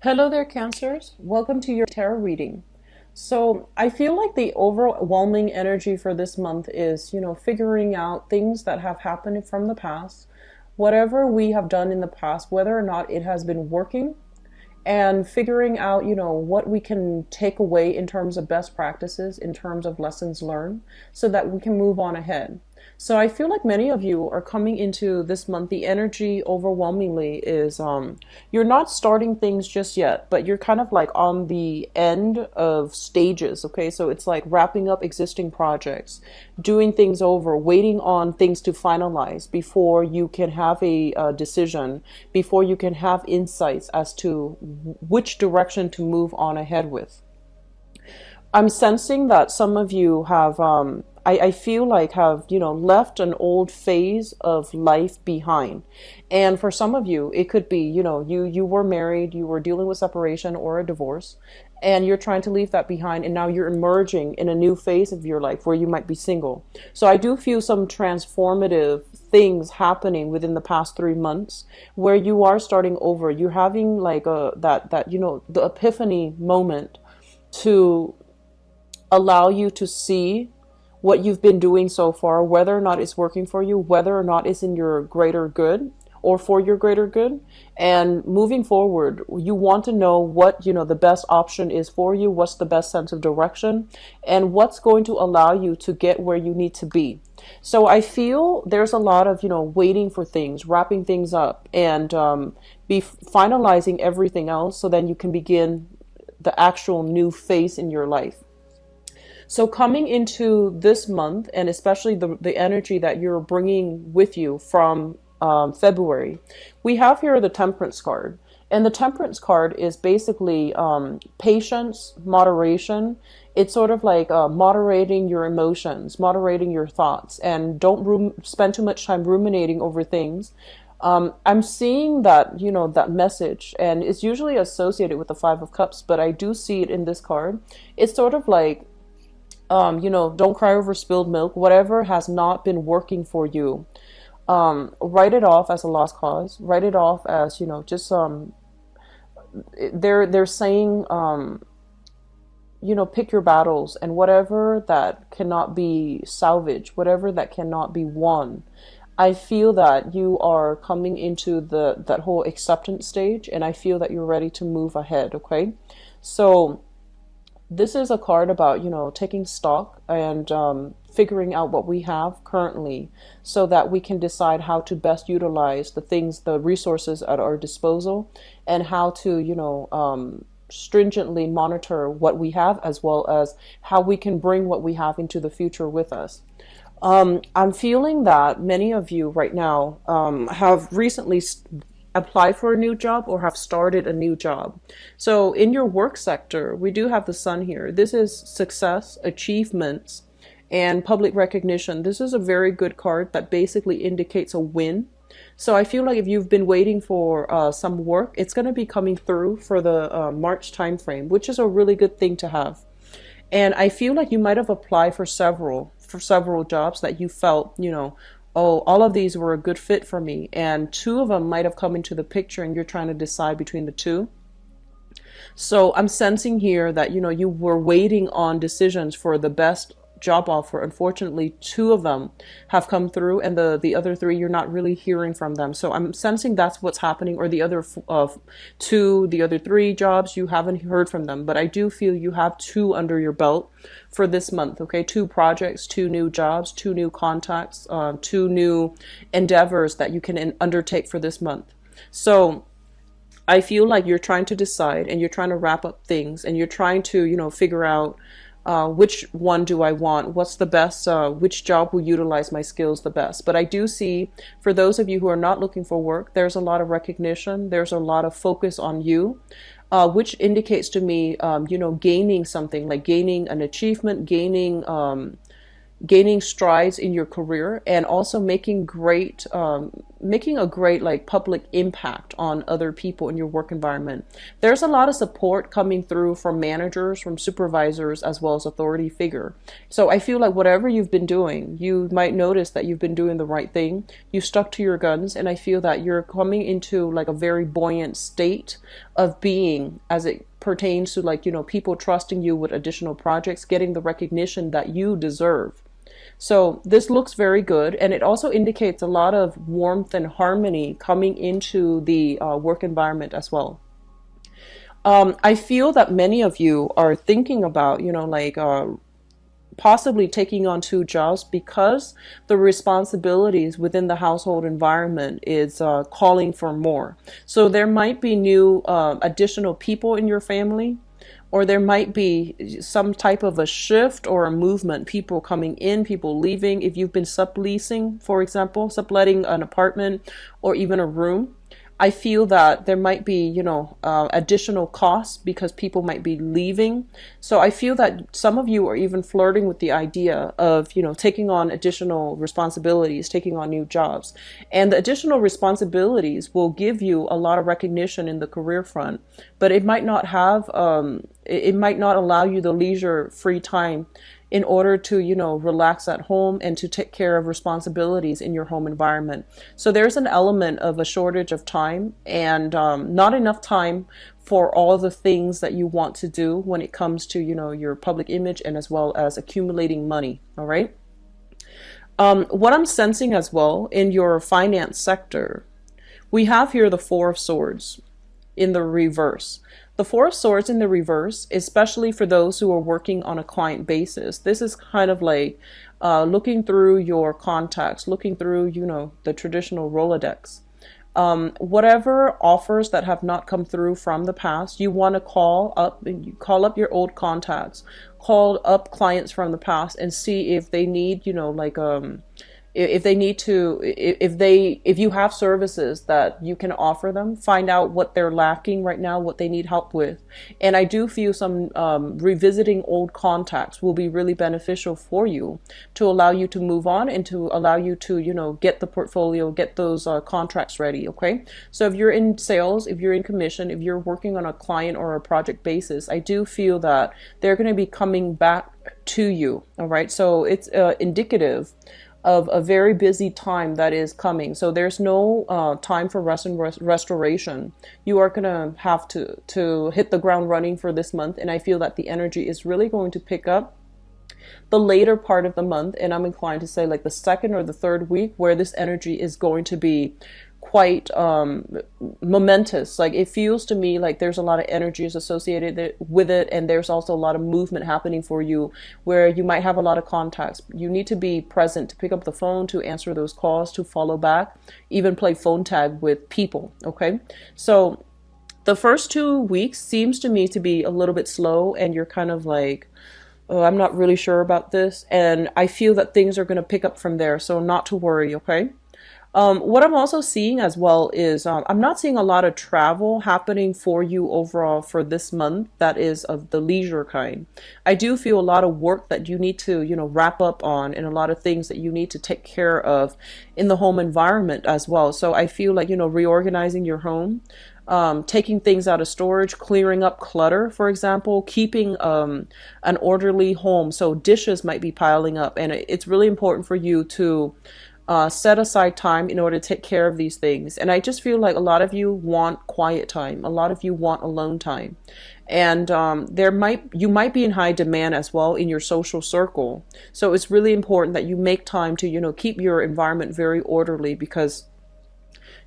Hello there, Cancers. Welcome to your tarot reading. So, I feel like the overwhelming energy for this month is, figuring out things that have happened from the past, whatever we have done in the past, whether or not it has been working, and figuring out, what we can take away in terms of best practices, in terms of lessons learned, so that we can move on ahead. So I feel like many of you are coming into this month. The energy overwhelmingly is you're not starting things just yet, but you're kind of like on the end of stages. Okay, so it's like wrapping up existing projects, doing things over, waiting on things to finalize before you can have a decision, before you can have insights as to which direction to move on ahead with. I'm sensing that some of you have, I feel like have, left an old phase of life behind. And for some of you, it could be, you were married, you were dealing with separation or a divorce, and you're trying to leave that behind. And now you're emerging in a new phase of your life where you might be single. So I do feel some transformative things happening within the past 3 months where you are starting over. You're having like the epiphany moment to allow you to see what you've been doing so far, whether or not it's working for you, whether or not it's in your greater good or for your greater good. And moving forward, you want to know what, the best option is for you, what's the best sense of direction, and what's going to allow you to get where you need to be. So I feel there's a lot of, waiting for things, wrapping things up, and be finalizing everything else so then you can begin the actual new phase in your life. So coming into this month, and especially the energy that you're bringing with you from February, we have here the Temperance card. And the Temperance card is basically patience, moderation. It's sort of like moderating your emotions, moderating your thoughts, and don't spend too much time ruminating over things. I'm seeing that, that message, and it's usually associated with the Five of Cups, but I do see it in this card. It's sort of like don't cry over spilled milk. Whatever has not been working for you, write it off as a lost cause. Write it off as, just they're saying, pick your battles, and whatever that cannot be salvaged, whatever that cannot be won. I feel that you are coming into that whole acceptance stage, and I feel that you're ready to move ahead. Okay, so this is a card about, taking stock and figuring out what we have currently so that we can decide how to best utilize the resources at our disposal, and how to, stringently monitor what we have, as well as how we can bring what we have into the future with us. I'm feeling that many of you right now have recently apply for a new job or have started a new job. So in your work sector, we do have the sun here. This is success, achievements, and public recognition. This is a very good card that basically indicates a win. So I feel like if you've been waiting for some work, it's going to be coming through for the March timeframe, which is a really good thing to have. And I feel like you might have applied for several jobs that you felt, oh, all of these were a good fit for me, and two of them might have come into the picture and you're trying to decide between the two. So I'm sensing here that, you were waiting on decisions for the best job offer. Unfortunately, two of them have come through, and the other three, you're not really hearing from them. So I'm sensing that's what's happening, or the other the other three jobs, you haven't heard from them. But I do feel you have two under your belt for this month. Okay, two projects, two new jobs, two new contacts, two new endeavors that you can undertake for this month. So I feel like you're trying to decide, and you're trying to wrap up things, and you're trying to, figure out which one do I want? What's the best? Which job will utilize my skills the best? But I do see, for those of you who are not looking for work, there's a lot of recognition. There's a lot of focus on you, which indicates to me, gaining something, like gaining an achievement, gaining, gaining strides in your career, and also making a great like public impact on other people in your work environment. There's a lot of support coming through from managers, from supervisors, as well as authority figure. So I feel like whatever you've been doing, you might notice that you've been doing the right thing. You stuck to your guns, and I feel that you're coming into like a very buoyant state of being as it pertains to like, people trusting you with additional projects, getting the recognition that you deserve. So this looks very good, and it also indicates a lot of warmth and harmony coming into the work environment as well. I feel that many of you are thinking about, possibly taking on two jobs because the responsibilities within the household environment is calling for more. So there might be new additional people in your family, or there might be some type of a shift or a movement, people coming in, people leaving. If you've been subleasing, for example, subletting an apartment or even a room, I feel that there might be, additional costs because people might be leaving. So I feel that some of you are even flirting with the idea of, taking on additional responsibilities, taking on new jobs. And the additional responsibilities will give you a lot of recognition in the career front, but it might not it might not allow you the leisure free time in order to, relax at home and to take care of responsibilities in your home environment. So there's an element of a shortage of time and not enough time for all the things that you want to do when it comes to, your public image and as well as accumulating money. All right. What I'm sensing as well in your finance sector, we have here the Four of Swords in the reverse. The Four of Swords in the reverse, especially for those who are working on a client basis, this is kind of like looking through your contacts, looking through, the traditional Rolodex. Whatever offers that have not come through from the past, you want to call up your old contacts, call up clients from the past and see if they need, if they need to, if you have services that you can offer them, find out what they're lacking right now, what they need help with. And I do feel some revisiting old contacts will be really beneficial for you to allow you to move on and to allow you to, get the portfolio, get those contracts ready. Okay. So if you're in sales, if you're in commission, if you're working on a client or a project basis, I do feel that they're going to be coming back to you. All right. So it's indicative of a very busy time that is coming. So there's no time for rest and restoration. You are going to have to hit the ground running for this month. And I feel that the energy is really going to pick up the later part of the month. And I'm inclined to say like the second or the third week where this energy is going to be quite momentous. Like it feels to me like there's a lot of energies associated with it, and there's also a lot of movement happening for you where you might have a lot of contacts. You need to be present to pick up the phone, to answer those calls, to follow back, even play phone tag with people. Okay, so the first 2 weeks seems to me to be a little bit slow, and you're kind of like, oh, I'm not really sure about this, and I feel that things are going to pick up from there, so not to worry. Okay. What I'm also seeing as well is I'm not seeing a lot of travel happening for you overall for this month that is of the leisure kind. I do feel a lot of work that you need to, wrap up on, and a lot of things that you need to take care of in the home environment as well. So I feel like, reorganizing your home, taking things out of storage, clearing up clutter, for example, keeping an orderly home. So dishes might be piling up, and it's really important for you to set aside time in order to take care of these things. And I just feel like a lot of you want quiet time. A lot of you want alone time. And you might be in high demand as well in your social circle. So it's really important that you make time to, keep your environment very orderly, because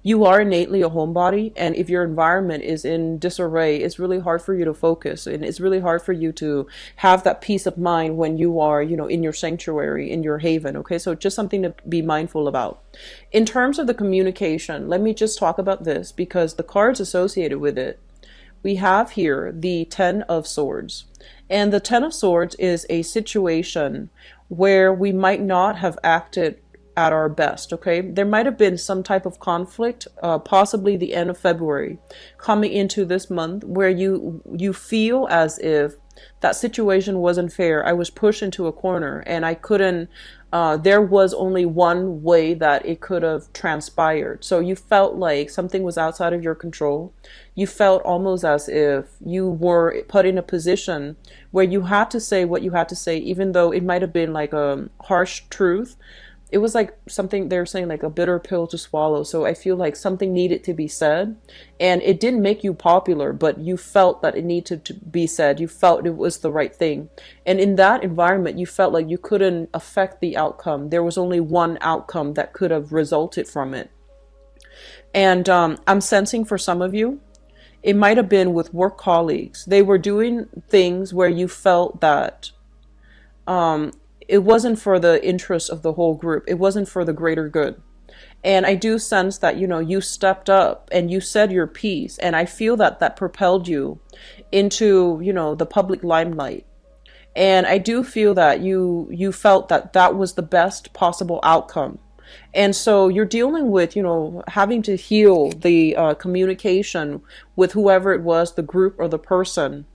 you are innately a homebody, and if your environment is in disarray, it's really hard for you to focus, and it's really hard for you to have that peace of mind when you are, in your sanctuary, in your haven. Okay, so just something to be mindful about. In terms of the communication, let me just talk about this because the cards associated with it, we have here the Ten of Swords, and the Ten of Swords is a situation where we might not have acted at our best. Okay, there might have been some type of conflict, possibly the end of February coming into this month, where you feel as if that situation wasn't fair. I was pushed into a corner and I couldn't, there was only one way that it could have transpired. So you felt like something was outside of your control. You felt almost as if you were put in a position where you had to say what you had to say, even though it might have been like a harsh truth. It was like something they're saying, like a bitter pill to swallow. So I feel like something needed to be said, and it didn't make you popular, but you felt that it needed to be said. You felt it was the right thing. And in that environment, you felt like you couldn't affect the outcome. There was only one outcome that could have resulted from it. And I'm sensing for some of you, it might have been with work colleagues. They were doing things where you felt that it wasn't for the interest of the whole group. It wasn't for the greater good. And I do sense that, you stepped up and you said your piece. And I feel that that propelled you into, the public limelight. And I do feel that you felt that that was the best possible outcome. And so you're dealing with, having to heal the communication with whoever it was, the group or the person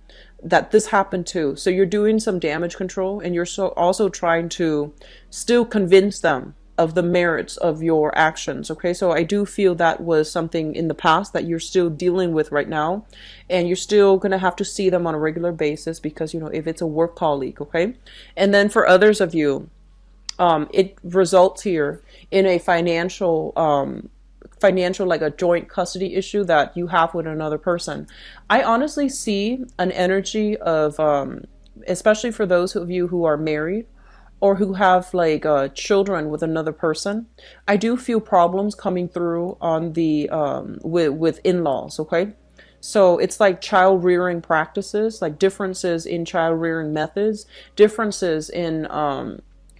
that this happened to. So you're doing some damage control, and you're also trying to still convince them of the merits of your actions. Okay, so I do feel that was something in the past that you're still dealing with right now, and you're still going to have to see them on a regular basis because, if it's a work colleague. Okay, and then for others of you, it results here in a financial like a joint custody issue that you have with another person. I honestly see an energy of especially for those of you who are married or who have like children with another person. I do feel problems coming through on the with in-laws. Okay, so it's like child rearing practices, like differences in child rearing methods, differences in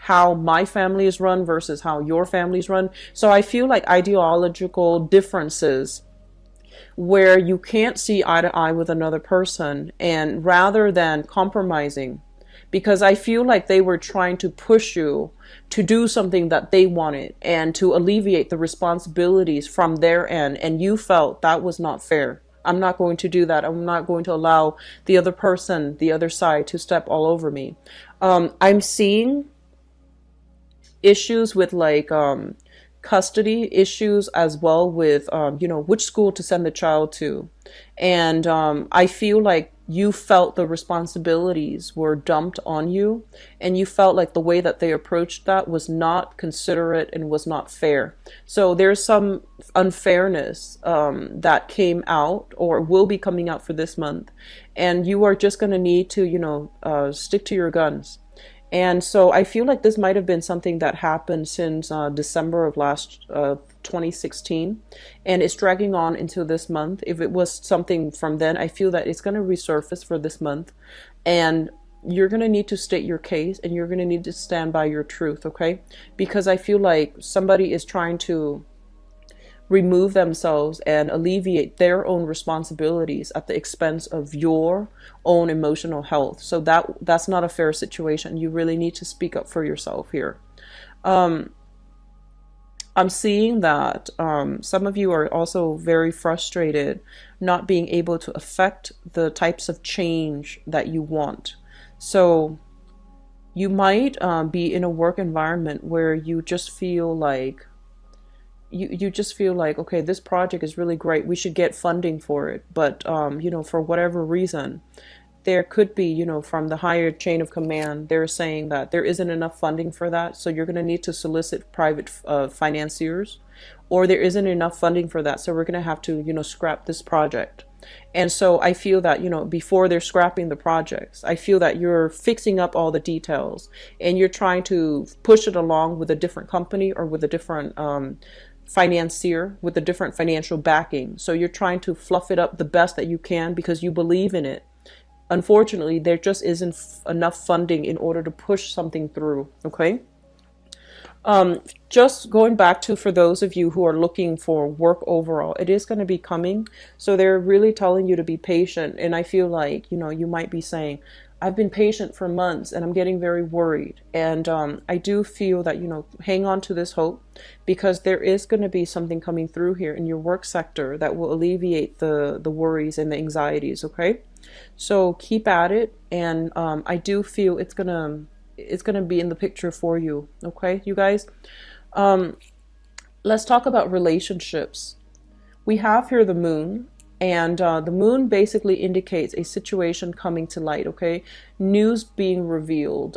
how my family is run versus how your family is run. So I feel like ideological differences where you can't see eye to eye with another person, and rather than compromising, because I feel like they were trying to push you to do something that they wanted and to alleviate the responsibilities from their end, and you felt that was not fair. I'm not going to do that. I'm not going to allow the other person, the other side, to step all over me. I'm seeing issues with like custody issues as well with which school to send the child to. And I feel like you felt the responsibilities were dumped on you, and you felt like the way that they approached that was not considerate and was not fair. So there's some unfairness that came out or will be coming out for this month, and you are just going to need to stick to your guns. And so I feel like this might have been something that happened since December of last 2016, and it's dragging on into this month. If it was something from then, I feel that it's going to resurface for this month, and you're going to need to state your case, and you're going to need to stand by your truth, okay? Because I feel like somebody is trying to remove themselves and alleviate their own responsibilities at the expense of your own emotional health. So that's not a fair situation. You really need to speak up for yourself here. I'm seeing that some of you are also very frustrated not being able to affect the types of change that you want. So you might be in a work environment where you just feel like you just feel like, okay, this project is really great. We should get funding for it. But, for whatever reason, there could be, from the higher chain of command, they're saying that there isn't enough funding for that. So you're going to need to solicit private financiers, or there isn't enough funding for that. So we're going to have to, scrap this project. And so I feel that, before they're scrapping the projects, I feel that you're fixing up all the details and you're trying to push it along with a different company or with a different financier with a different financial backing. So you're trying to fluff it up the best that you can because you believe in it. Unfortunately, there just isn't enough funding in order to push something through. Okay. Just going back to, for those of you who are looking for work overall, it is going to be coming. So they're really telling you to be patient. And I feel like, you might be saying, I've been patient for months and I'm getting very worried. And I do feel that, hang on to this hope, because there is going to be something coming through here in your work sector that will alleviate the worries and the anxieties. Okay. So keep at it, and I do feel it's gonna be in the picture for you. Okay, you guys. Um, let's talk about relationships. We have here the moon, and the moon basically indicates a situation coming to light. Okay, news being revealed,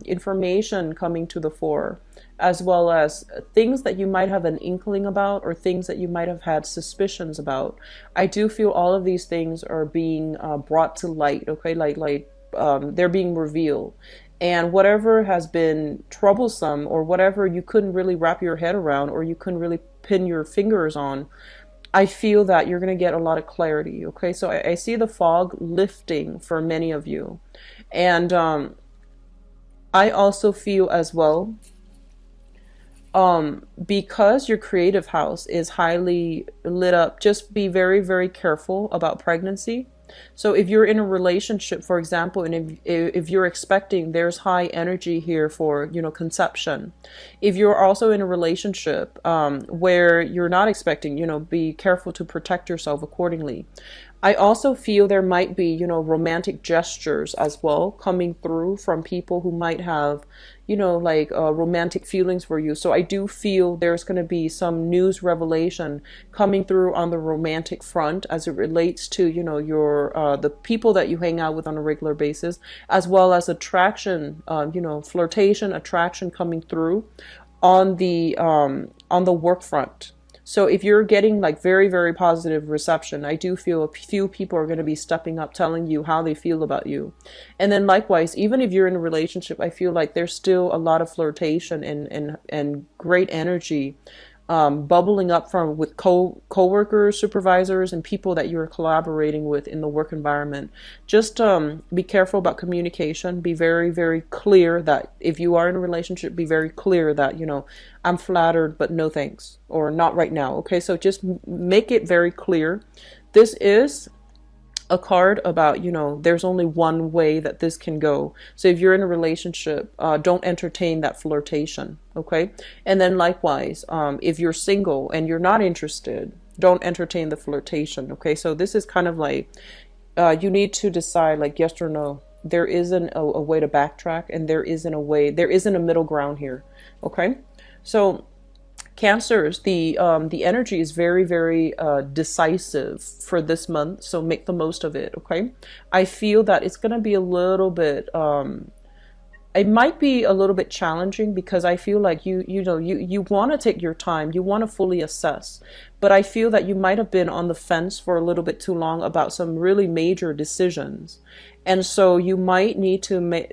information coming to the fore, as well as things that you might have an inkling about or things that you might have had suspicions about. I do feel all of these things are being brought to light. Okay, they're being revealed. And whatever has been troublesome or whatever you couldn't really wrap your head around or you couldn't really pin your fingers on, I feel that you're going to get a lot of clarity. Okay, so I see the fog lifting for many of you. And I also feel as well, because your creative house is highly lit up, just be very, very careful about pregnancy. So if you're in a relationship, for example, and if you're expecting, there's high energy here for, conception. If you're also in a relationship where you're not expecting, be careful to protect yourself accordingly. I also feel there might be, romantic gestures as well coming through from people who might have, romantic feelings for you. So I do feel there's going to be some news revelation coming through on the romantic front as it relates to, your the people that you hang out with on a regular basis, as well as attraction, flirtation, attraction coming through on the work front. So if you're getting like very, very positive reception, I do feel a few people are going to be stepping up, telling you how they feel about you. And then likewise, even if you're in a relationship, I feel like there's still a lot of flirtation and great energy bubbling up from with co-workers, supervisors, and people that you're collaborating with in the work environment. Just be careful about communication. Be very, very clear that if you are in a relationship, be very clear that, I'm flattered, but no thanks, or not right now. Okay, so just make it very clear. This is a card about, there's only one way that this can go. So if you're in a relationship, don't entertain that flirtation. Okay. And then likewise, if you're single and you're not interested, don't entertain the flirtation. Okay. So this is kind of like, you need to decide like yes or no. There isn't a way to backtrack, and there isn't a middle ground here. Okay. So Cancers, the energy is very, very decisive for this month, so make the most of it. Okay, I feel that it's gonna be a little bit. It might be a little bit challenging because I feel like you want to take your time, you want to fully assess, but I feel that you might have been on the fence for a little bit too long about some really major decisions. And so you might need to make,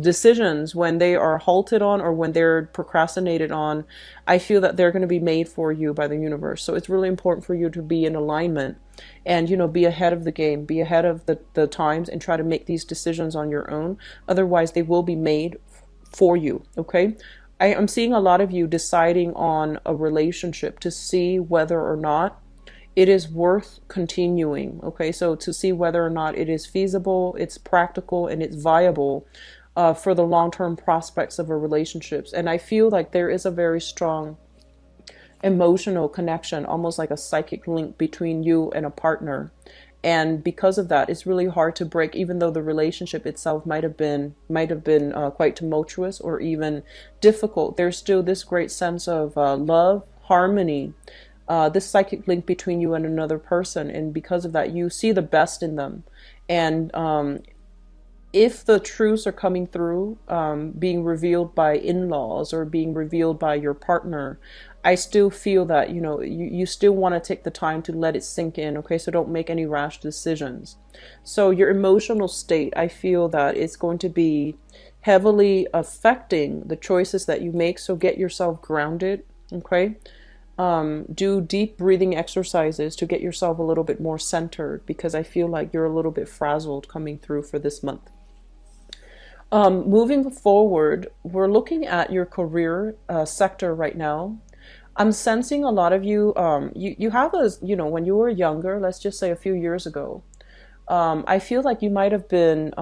decisions when they are halted on or when they're procrastinated on. I feel that they're going to be made for you by the universe. So it's really important for you to be in alignment and, be ahead of the game, be ahead of the times, and try to make these decisions on your own. Otherwise, they will be made for you. Okay. I'm seeing a lot of you deciding on a relationship to see whether or not it is worth continuing. Okay, so to see whether or not it is feasible, it's practical, and it's viable for the long-term prospects of a relationship. And I feel like there is a very strong emotional connection, almost like a psychic link between you and a partner. And because of that, it's really hard to break, even though the relationship itself might have been quite tumultuous or even difficult. There's still this great sense of love, harmony, this psychic link between you and another person. And because of that, you see the best in them. And if the truths are coming through, being revealed by in-laws or being revealed by your partner, I still feel that, you still want to take the time to let it sink in. Okay, so don't make any rash decisions. So your emotional state, I feel that it's going to be heavily affecting the choices that you make. So get yourself grounded. Okay. Do deep breathing exercises to get yourself a little bit more centered, because I feel like you're a little bit frazzled coming through for this month. Moving forward, we're looking at your career sector right now. I'm sensing a lot of you, you have when you were younger, let's just say a few years ago, I feel like you might have been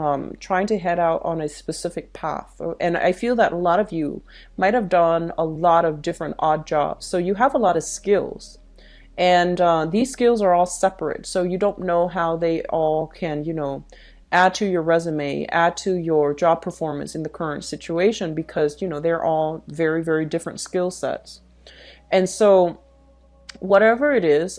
trying to head out on a specific path. And I feel that a lot of you might have done a lot of different odd jobs. So you have a lot of skills. And these skills are all separate, so you don't know how they all can, add to your resume, add to your job performance in the current situation, because, they're all very, very different skill sets. And so whatever it is,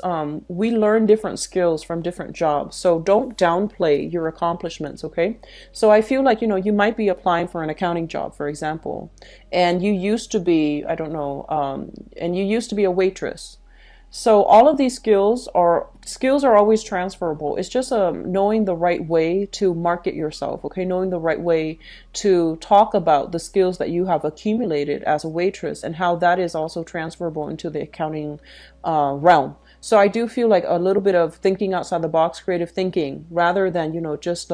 we learn different skills from different jobs. So don't downplay your accomplishments, okay? So I feel like, you might be applying for an accounting job, for example, and you used to be, I don't know, and you used to be a waitress. So all of these skills are always transferable. It's just knowing the right way to market yourself, okay? Knowing the right way to talk about the skills that you have accumulated as a waitress, and how that is also transferable into the accounting realm. So I do feel like a little bit of thinking outside the box, creative thinking, rather than, just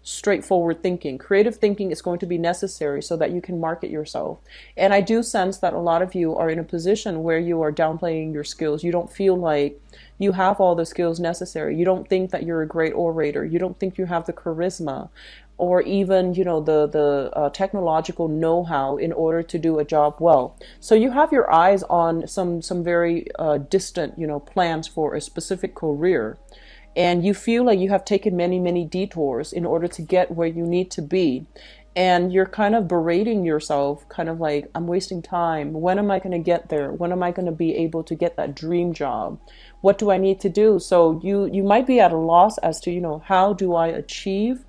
straightforward thinking. Creative thinking is going to be necessary so that you can market yourself. And I do sense that a lot of you are in a position where you are downplaying your skills. You don't feel like you have all the skills necessary. You don't think that you're a great orator. You don't think you have the charisma, or even, the technological know-how in order to do a job well. So you have your eyes on some very distant, plans for a specific career, and you feel like you have taken many, many detours in order to get where you need to be. And you're kind of berating yourself, kind of like, I'm wasting time. When am I going to get there? When am I going to be able to get that dream job? What do I need to do? So you might be at a loss as to, how do I achieve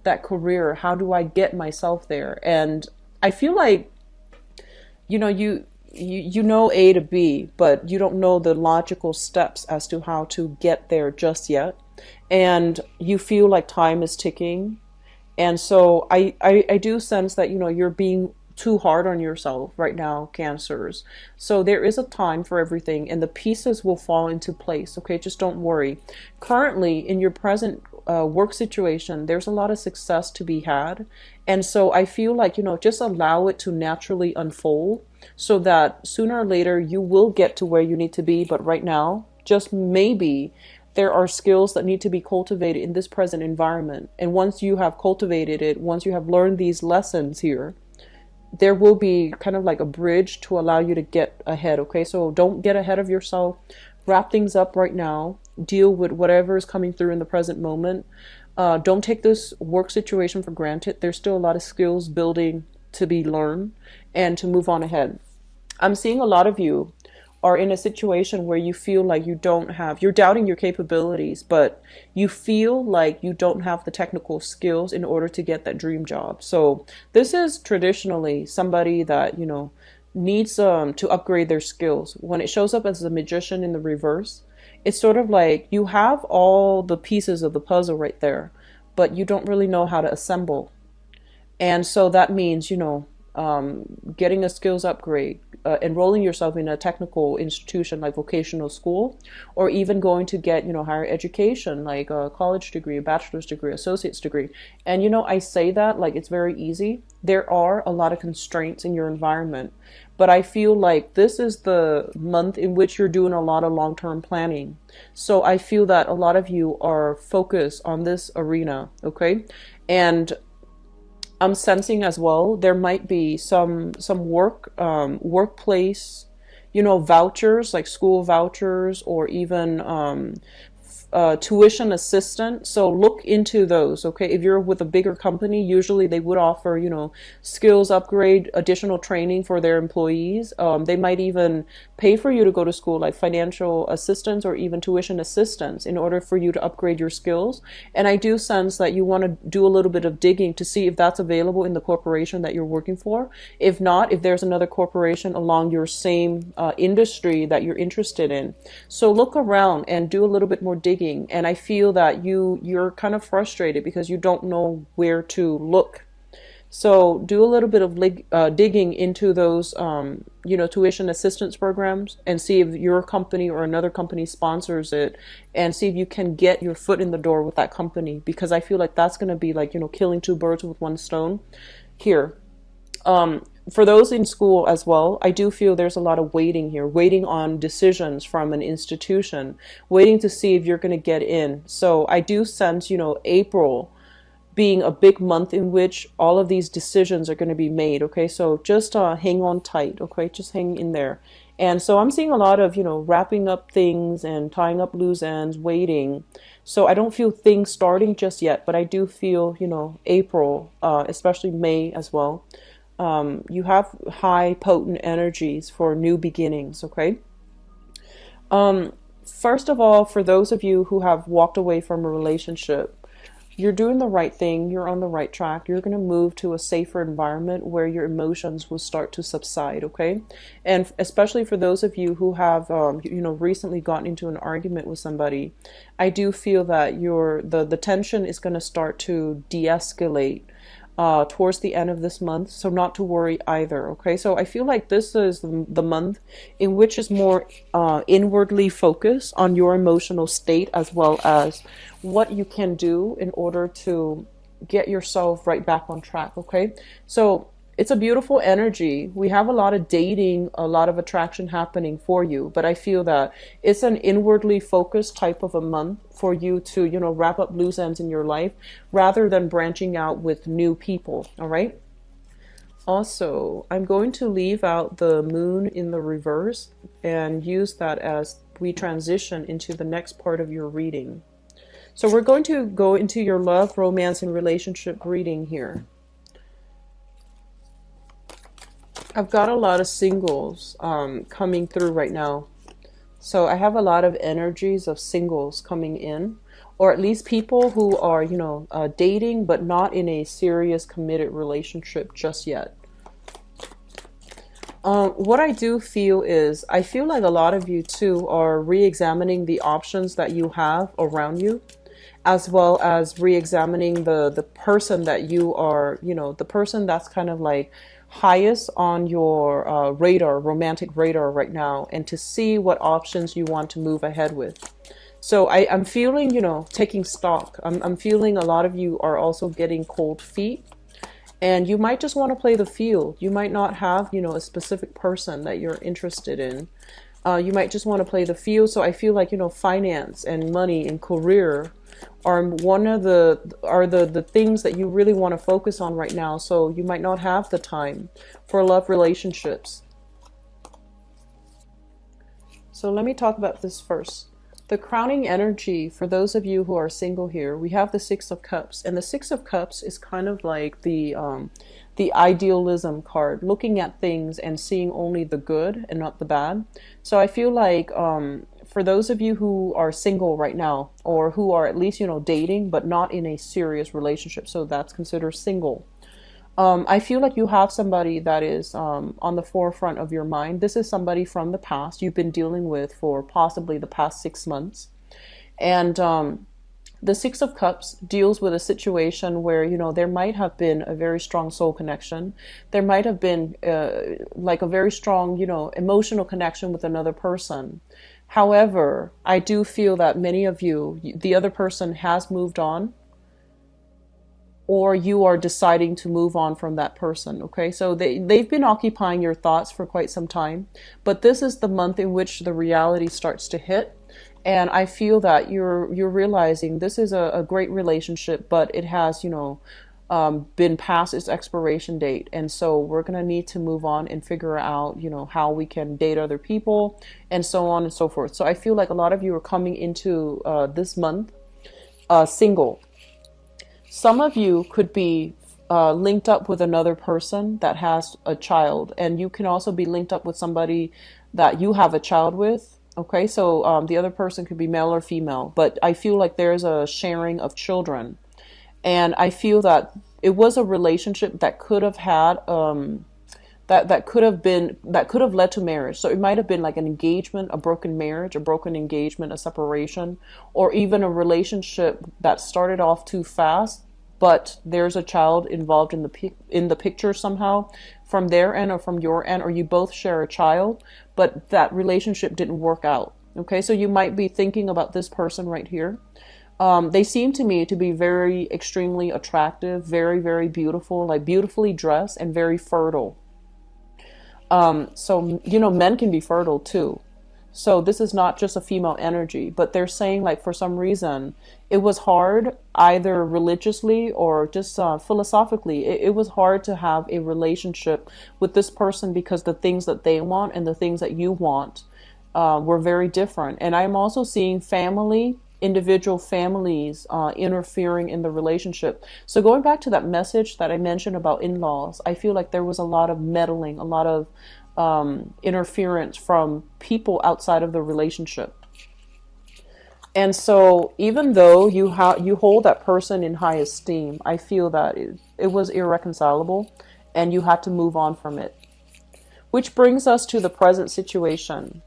that career? How do I get myself there? And I feel like, you know A to B, but you don't know the logical steps as to how to get there just yet. And you feel like time is ticking. And so I do sense that, you're being too hard on yourself right now, Cancers. So there is a time for everything, and the pieces will fall into place. Okay, just don't worry. Currently, in your present work situation, there's a lot of success to be had. And so I feel like, just allow it to naturally unfold, so that sooner or later you will get to where you need to be. But right now, just maybe, there are skills that need to be cultivated in this present environment. And once you have cultivated it, once you have learned these lessons here, there will be kind of like a bridge to allow you to get ahead. Okay, so don't get ahead of yourself. Wrap things up right now. Deal with whatever is coming through in the present moment. Don't take this work situation for granted. There's still a lot of skills building to be learned and to move on ahead. I'm seeing a lot of you are in a situation where you feel like you're doubting your capabilities, but you feel like you don't have the technical skills in order to get that dream job. So this is traditionally somebody that, needs to upgrade their skills. When it shows up as a magician in the reverse, it's sort of like you have all the pieces of the puzzle right there, but you don't really know how to assemble. And so that means, getting a skills upgrade, enrolling yourself in a technical institution like vocational school, or even going to get, higher education like a college degree, a bachelor's degree, associate's degree. And, I say that like it's very easy. There are a lot of constraints in your environment, but I feel like this is the month in which you're doing a lot of long-term planning. So I feel that a lot of you are focused on this arena, okay? And I'm sensing as well there might be some workplace, vouchers like school vouchers, or even tuition assistant. So look into those, okay? If you're with a bigger company, usually they would offer, skills upgrade, additional training for their employees. They might even pay for you to go to school, like financial assistance or even tuition assistance, in order for you to upgrade your skills. And I do sense that you want to do a little bit of digging to see if that's available in the corporation that you're working for. If not, if there's another corporation along your same industry that you're interested in. So look around and do a little bit more digging. And I feel that you're kind of frustrated because you don't know where to look. So do a little bit of digging into those, tuition assistance programs, and see if your company or another company sponsors it, and see if you can get your foot in the door with that company, because I feel like that's going to be like, killing two birds with one stone here. For those in school as well, I do feel there's a lot of waiting here, waiting on decisions from an institution, waiting to see if you're going to get in. So I do sense, April being a big month in which all of these decisions are going to be made. Okay, so just hang on tight. Okay, just hang in there. And so I'm seeing a lot of, wrapping up things and tying up loose ends, waiting. So I don't feel things starting just yet, but I do feel, April, especially May as well. You have high potent energies for new beginnings, okay? First of all, for those of you who have walked away from a relationship, you're doing the right thing. You're on the right track. You're going to move to a safer environment where your emotions will start to subside, okay? And especially for those of you who have, recently gotten into an argument with somebody, I do feel that the tension is going to start to de-escalate towards the end of this month, so not to worry either, okay? So I feel like this is the month in which is more inwardly focused on your emotional state, as well as what you can do in order to get yourself right back on track, okay? So it's a beautiful energy. We have a lot of dating, a lot of attraction happening for you, but I feel that it's an inwardly focused type of a month for you to, wrap up loose ends in your life rather than branching out with new people, all right? Also, I'm going to leave out the moon in the reverse and use that as we transition into the next part of your reading. So we're going to go into your love, romance, and relationship reading here. I've got a lot of singles coming through right now. So I have a lot of energies of singles coming in, or at least people who are, dating, but not in a serious committed relationship just yet. What I do feel is, I feel like a lot of you too are re-examining the options that you have around you, as well as re-examining the person that you are, the person that's kind of like highest on your radar, romantic radar right now, and to see what options you want to move ahead with. So I'm feeling, taking stock. I'm feeling a lot of you are also getting cold feet, and you might just want to play the field. You might not have, a specific person that you're interested in. You might just want to play the field. So I feel like, finance and money and career are one of the things that you really want to focus on right now. So you might not have the time for love relationships. So let me talk about this first. The crowning energy for those of you who are single here, we have the Six of Cups, and the Six of Cups is kind of like the idealism card, looking at things and seeing only the good and not the bad. So I feel like for those of you who are single right now, or who are at least, dating, but not in a serious relationship, so that's considered single. I feel like you have somebody that is on the forefront of your mind. This is somebody from the past you've been dealing with for possibly the past 6 months. And the Six of Cups deals with a situation where, there might have been a very strong soul connection. There might have been like a very strong, emotional connection with another person. However, I do feel that many of you, the other person has moved on, or you are deciding to move on from that person, okay? So they've been occupying your thoughts for quite some time, but this is the month in which the reality starts to hit. And I feel that you're realizing this is a great relationship, but it has, been past its expiration date. And so we're going to need to move on and figure out, how we can date other people and so on and so forth. So I feel like a lot of you are coming into this month single. Some of you could be linked up with another person that has a child, and you can also be linked up with somebody that you have a child with. Okay, so the other person could be male or female, but I feel like there's a sharing of children, and I feel that it was a relationship that could have had that could have led to marriage. So it might have been like an engagement, a broken marriage, a broken engagement, a separation, or even a relationship that started off too fast, but there's a child involved in the picture somehow, from their end or from your end, or you both share a child, but that relationship didn't work out. Okay, so you might be thinking about this person right here. They seem to me to be very extremely attractive, very, very beautiful, like beautifully dressed and very fertile. So, men can be fertile too. So this is not just a female energy, but they're saying like for some reason it was hard either religiously or just philosophically. It was hard to have a relationship with this person because the things that they want and the things that you want were very different. And I'm also seeing individual families interfering in the relationship. So going back to that message that I mentioned about in-laws, I feel like there was a lot of meddling, a lot of interference from people outside of the relationship. And so even though you hold that person in high esteem, I feel that it was irreconcilable and you had to move on from it. Which brings us to the present situation.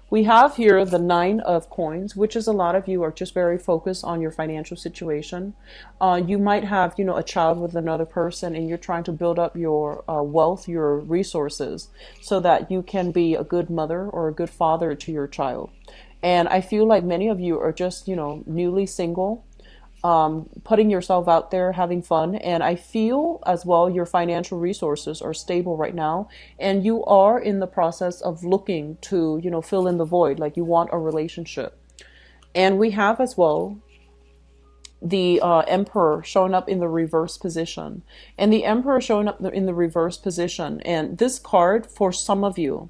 We have here the Nine of Coins, which is a lot of you are just very focused on your financial situation. You might have, a child with another person and you're trying to build up your wealth, your resources, so that you can be a good mother or a good father to your child. And I feel like many of you are just, newly single, putting yourself out there, having fun. And I feel as well your financial resources are stable right now. And you are in the process of looking to, fill in the void, like you want a relationship. And we have as well the Emperor showing up in the reverse position. And the Emperor showing up in the reverse position. And this card, for some of you,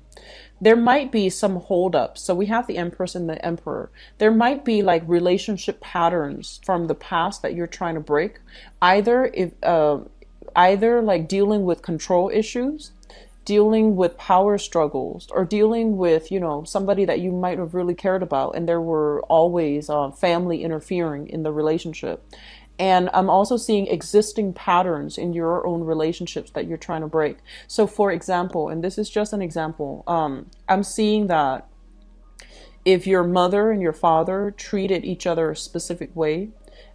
there might be some holdups. So we have the Empress and the Emperor. There might be like relationship patterns from the past that you're trying to break. Either like dealing with control issues, dealing with power struggles, or dealing with, somebody that you might have really cared about and there were always family interfering in the relationship. And I'm also seeing existing patterns in your own relationships that you're trying to break. So for example, and this is just an example, I'm seeing that if your mother and your father treated each other a specific way,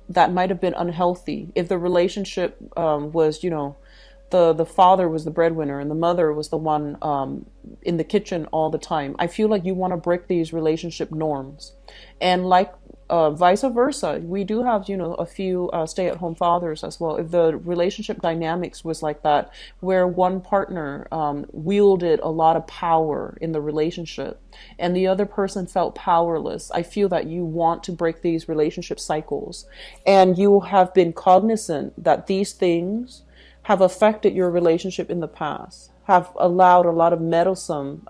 that might have been unhealthy. If the relationship was, the father was the breadwinner and the mother was the one in the kitchen all the time. I feel like you want to break these relationship norms. And like vice versa, we do have, a few stay-at-home fathers as well. If the relationship dynamics was like that, where one partner wielded a lot of power in the relationship and the other person felt powerless, I feel that you want to break these relationship cycles. And you have been cognizant that these things have affected your relationship in the past, have allowed a lot of meddlesome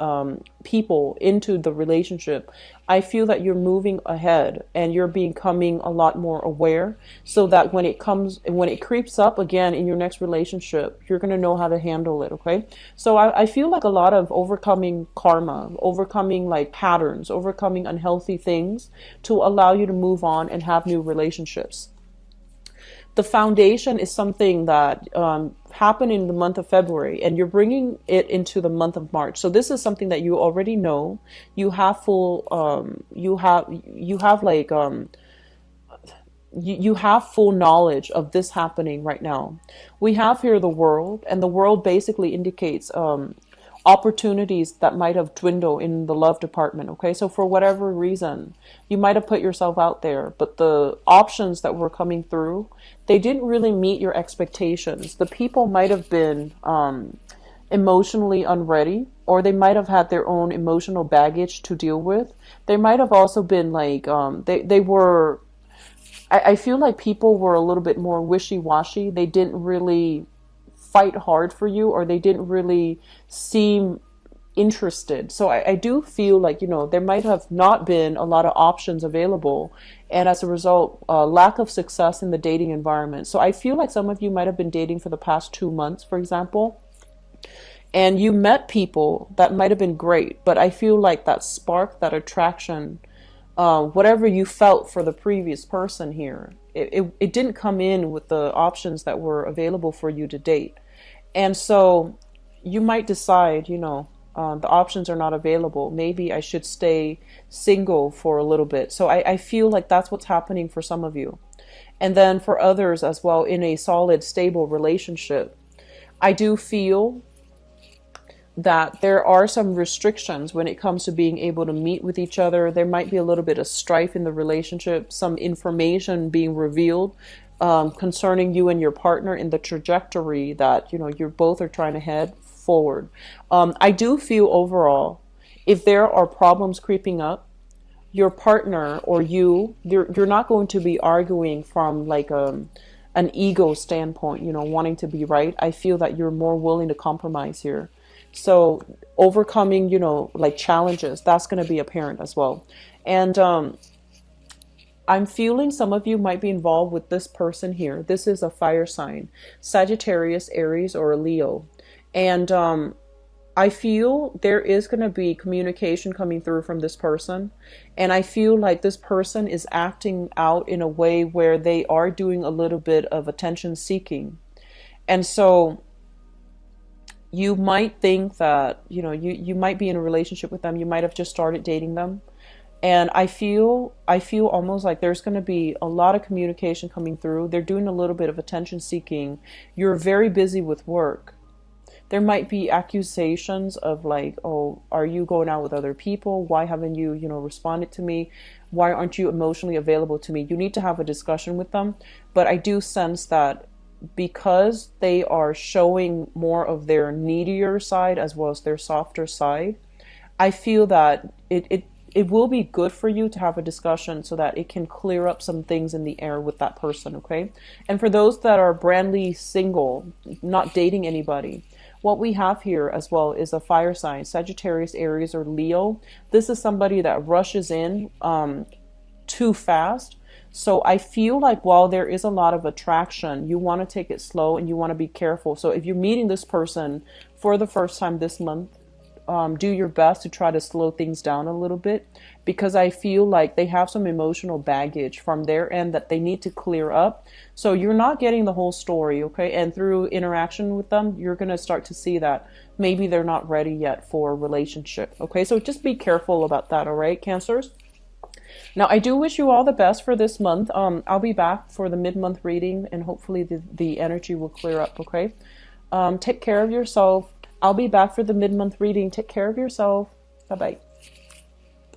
people into the relationship. I feel that you're moving ahead and you're becoming a lot more aware, so that when it creeps up again in your next relationship, you're going to know how to handle it. Okay. So I feel like a lot of overcoming karma, overcoming like patterns, overcoming unhealthy things to allow you to move on and have new relationships. The foundation is something that happened in the month of February, and you're bringing it into the month of March. So this is something that you already know. You have full, you have like, you have full knowledge of this happening right now. We have here the World, and the World basically indicates opportunities that might have dwindled in the love department. Okay, so for whatever reason, you might have put yourself out there, but the options that were coming through, they didn't really meet your expectations. The people might have been emotionally unready, or they might have had their own emotional baggage to deal with. They might have also been like, they were, I feel like people were a little bit more wishy-washy. They didn't really fight hard for you, or they didn't really seem interested. So I do feel like, there might have not been a lot of options available. And as a result, lack of success in the dating environment. So I feel like some of you might have been dating for the past 2 months, for example, and you met people that might have been great. But I feel like that spark, that attraction, whatever you felt for the previous person here, it didn't come in with the options that were available for you to date. And so you might decide, the options are not available. Maybe I should stay single for a little bit. So I feel like that's what's happening for some of you. And then for others as well, in a solid, stable relationship, I do feel that there are some restrictions when it comes to being able to meet with each other. There might be a little bit of strife in the relationship, some information being revealed concerning you and your partner in the trajectory that, you both are trying to head forward. I do feel overall if there are problems creeping up, your partner or you're not going to be arguing from like an ego standpoint, wanting to be right. I feel that you're more willing to compromise here. So overcoming, like challenges, that's going to be apparent as well. And I'm feeling some of you might be involved with this person here. This is a fire sign, Sagittarius, Aries, or a Leo. And I feel there is going to be communication coming through from this person. And I feel like this person is acting out in a way where they are doing a little bit of attention seeking. And so you might think that, you might be in a relationship with them. You might have just started dating them. And I feel almost like there's going to be a lot of communication coming through. They're doing a little bit of attention seeking. You're very busy with work. There might be accusations of like, oh, are you going out with other people? Why haven't you, responded to me? Why aren't you emotionally available to me? You need to have a discussion with them. But I do sense that because they are showing more of their needier side as well as their softer side, I feel that it will be good for you to have a discussion so that it can clear up some things in the air with that person, okay? And for those that are brandly single, not dating anybody, what we have here as well is a fire sign, Sagittarius, Aries, or Leo. This is somebody that rushes in too fast. So I feel like while there is a lot of attraction, you want to take it slow and you want to be careful. So if you're meeting this person for the first time this month, do your best to try to slow things down a little bit, because I feel like they have some emotional baggage from their end that they need to clear up. So you're not getting the whole story, okay? And through interaction with them, you're going to start to see that maybe they're not ready yet for a relationship, okay? So just be careful about that, all right, Cancers? Now, I do wish you all the best for this month. I'll be back for the mid-month reading, and hopefully the energy will clear up, okay? Take care of yourself. I'll be back for the mid-month reading. Take care of yourself. Bye-bye.